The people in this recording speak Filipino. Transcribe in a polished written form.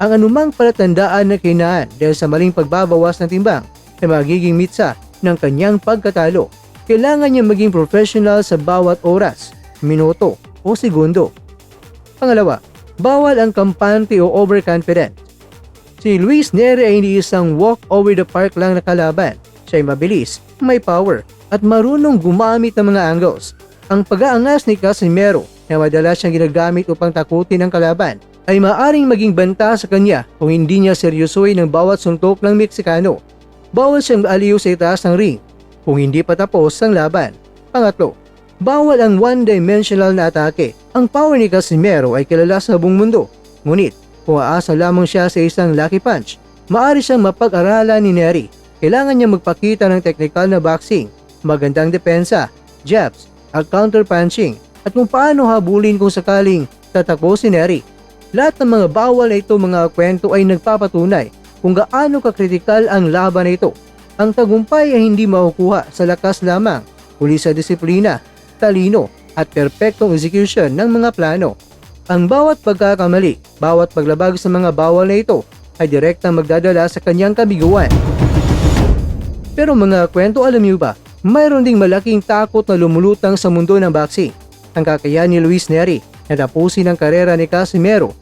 Ang anumang palatandaan na kinaan dahil sa maling pagbabawas ng timbang ay magiging mitsa ng kanyang pagkatalo. Kailangan niya maging professional sa bawat oras, minuto o segundo. Pangalawa, bawal ang kampante o overconfident. Si Luis Nery ay hindi isang walk over the park lang na kalaban. Siya ay mabilis, may power, at marunong gumamit ng mga angles. Ang pag-aangas ni Casimero na madalas siyang ginagamit upang takutin ang kalaban ay maaring maging banta sa kanya kung hindi niya seryosoy ng bawat suntok ng Meksikano. Bawal siyang aliw sa itaas ng ring kung hindi pa tapos ang laban. Pangatlo, bawal ang one-dimensional na atake. Ang power ni Casimero ay kilala sa buong mundo. Ngunit, kung aasa lamang siya sa isang lucky punch, maaari siyang mapag-aralan ni Nery. Kailangan niya magpakita ng technical na boxing, magandang depensa, jabs, at counter-punching, at kung paano habulin kung sakaling tatako si Nery. Lahat ng mga bawal na ito mga kwento ay nagpapatunay kung gaano kakritikal ang laban na ito. Ang tagumpay ay hindi makukuha sa lakas lamang, kundi sa disiplina, talino, at perpektong execution ng mga plano. Ang bawat pagkakamali, bawat paglabag sa mga bawal na ito ay direktang magdadala sa kanyang kabiguan. Pero mga kwento, alam niyo ba, mayroon ding malaking takot na lumulutang sa mundo ng boxing. Ang kakayahan ni Luis Nery na tapusin ang karera ni Casimero